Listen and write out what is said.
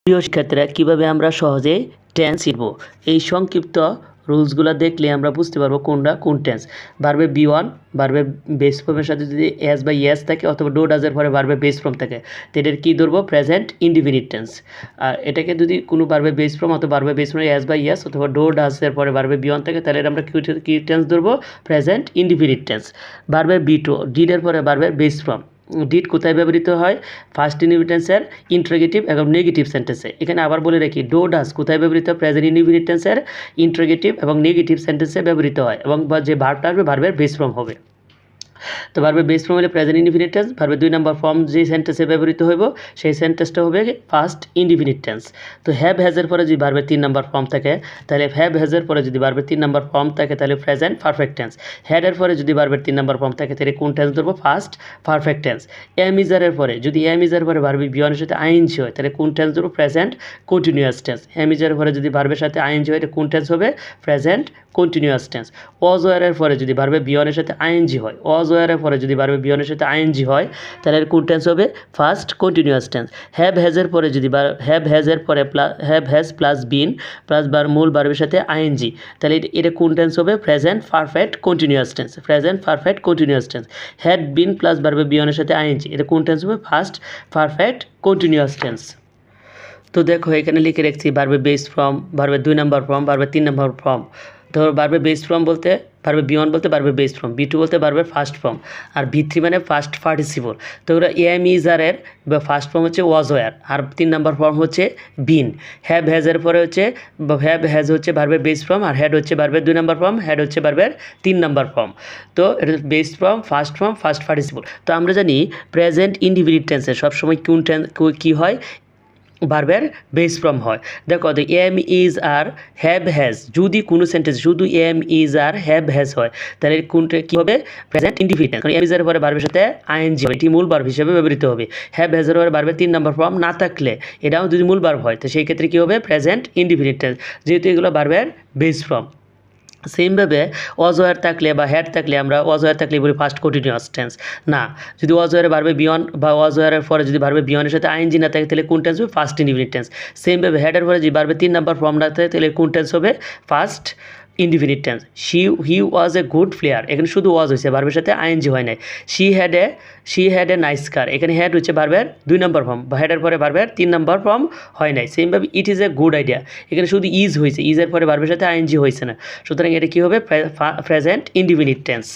প্রিয় শিক্ষার্থীরা, কীভাবে আমরা সহজে টেন্স শিখব এই সংক্ষিপ্ত রুলসগুলো দেখলে আমরা বুঝতে পারবো কোনটা কোন টেন্স। ভার্বে বি ওয়ান ভার্বে বেস ফর্মের সাথে যদি এস বা ইয়েস থাকে অথবা ডো ডাজের পরে ভার্বে বেস ফর্ম থাকে তো এটার কী ধরবো? Present indefinite tense. আর এটাকে যদি কোনো ভার্বে বেস ফর্ম অথবা ভার্বে বেস ফর্মে এস বা ইয়েস অথবা ডো ডাজের পরে ভার্বে বি ওয়ান থাকে তাহলে আমরা কী টেন্স ধরবো? Present indefinite tense. ভার্বে বি টু ডিডের পরে ভার্বে বেস ফর্ম। ডিড কোথায় ব্যবহৃত হয়? ফার্স্ট ইনডিফিনিটেন্সের ইন্ট্রোগেটিভ এবং নেগেটিভ সেন্টেন্সে। এখানে আবার বলে রাখি, ডো ডাস কোথায় ব্যবহৃত হয়? প্রেজেন্ট ইনডিফিনিটেন্সের ইন্ট্রোগেটিভ এবং নেগেটিভ সেন্টেন্সে ব্যবহৃত হয় এবং যে ভার্বটা আসবে ভার্বের বেস ফর্ম হবে। তো ভার্বের বেস ফর্ম হলে প্রেজেন্ট ইনডিফিনিট টেন্স। ভার্বের 2 নম্বর ফর্ম যে সেন্টেন্সে ব্যবহৃত হইব সেই সেন্টেন্সটা হবে ফার্স্ট ইনডিফিনিট টেন্স। তো হ্যাভ হ্যাজের পরে যদি ভার্বের 3 নম্বর ফর্ম থাকে তাহলে হ্যাভ হ্যাজের পরে যদি ভার্বের 3 নম্বর ফর্ম থাকে তাহলে প্রেজেন্ট পারফেক্ট টেন্স। হ্যাডের পরে যদি ভার্বের 3 নম্বর ফর্ম থাকে তাহলে কোন টেন্স ধরবো? First perfect tense. এম ইজারের পরে যদি এম ইজার পরে ভার্বের বিয়নের সাথে আইএনজি হয় তাহলে কোন টেন্স ধরবো? Present continuous tense. এম ইজারের পরে যদি ভার্বের সাথে আইএনজি হয় তাহলে কোন টেন্স হবে? Present continuous tense. ওয়াজ ওয়ারের পরে যদি ভার্বের বিয়নের সাথে আইএনজি হয়, ওয়াজ ওয়ারের পরে যদি ভার্বের বিয়নের সাথে আইএনজি হয় তাহলে কোন টেন্স হবে? First continuous tense. হ্যাভ হ্যাজের পরে যদি হ্যাভ হ্যাজের পরে have has plus been plus মূল ভার্বের সাথে আইএনজি তাহলে এটা কোন টেন্স হবে? Present perfect continuous tense. Present perfect continuous tense. Had been plus ভার্বের বিয়নের সাথে আইএনজি এটা কোন টেন্স হবে? First perfect continuous tense. তো দেখো এখানে লিখে রাখছি ভার্বের বেস ফর্ম, ভার্বের 2 নম্বর ফর্ম, ভার্বের 3 নম্বর ফর্ম। তো ভার্বের বেস ফর্ম বলতে ভার্বের বি ওয়ান বলতে ভার্বের বেস ফর্ম, বি টু বলতে ভার্বের ফার্স্ট ফর্ম, আর বি থ্রি মানে ফার্স্ট পার্টিসিপল। তো ওরা এম ইজারের ফার্স্ট ফর্ম হচ্ছে was were R 3 number form হচ্ছে বিন। হ্যাভ হ্যাজের পরে হচ্ছে হ্যাভ হ্যাজ হচ্ছে ভার্বের বেস ফর্ম আর হ্যাড হচ্ছে ভার্বের 2 নম্বর ফর্ম, হ্যাড হচ্ছে ভার্বের 3 নম্বর ফর্ম। তো এটা বেস ফর্ম, ফার্স্ট পার্টিসিপল। তো আমরা জানি প্রেজেন্ট ইনডিফিনিট টেন্সে সবসময় কোন টেন্স কী হয়? ভার্বের বেস ফর্ম হয়। দেখো তো am is are have has যদি কোনো সেন্টেন্স শুধু am is are have has হয় তাহলে কোনটা কী হবে? Present indefinite tense. কারণ এম ইজের পরে ভার্বের সাথে আইএনজি হবে, এটি মূল ভার্ব হিসেবে ব্যবহৃত হবে। হ্যাভ হ্যাজের পরে ভার্বের 3 নম্বর ফর্ম না থাকলে এটাও যদি মূল ভার্ব হয় তো সেই ক্ষেত্রে কী হবে? প্রেজেন্ট ইনডিফিনিট টেন্স, যেহেতু এগুলো ভার্বের বেস ফর্ম। সেমভাবে ওয়াজওয়ার থাকলে বা হ্যাড থাকলে আমরা ওয়াজওয়ার থাকলে বলি ফার্স্ট কন্টিনিউয়াস টেন্স। না, যদি ওয়াজওয়ারে ভার্বে বিয়ন বা ওয়াজওয়ারের পরে যদি ভার্বে বিয়নের সাথে আইএনজি না থাকে তাহলে কোন টেন্স হবে? First indefinite tense. সেমভাবে হ্যাডের পরে যদি ভার্বে 3 নম্বর ফর্ম না থাকে তাহলে কোন টেন্স হবে? First indefinite tense. He was a good player, এখানে শুধু ওয়াজ হয়েছে, ভার্বের সাথে আইএনজি হয় নাই। শি হ্যাড এ নাইস কার, এখানে হ্যাড হচ্ছে ভার্বের 2 নম্বর ফর্ম, হ্যাডের পরে ভার্বের 3 নম্বর ফর্ম হয় নাই। সেমভাবে it is a good idea, এখানে শুধু ইজ হয়েছে, ইজের পরে ভার্বের সাথে আইএনজি হয়েছে না, সুতরাং এটা কী হবে? Present indefinite tense.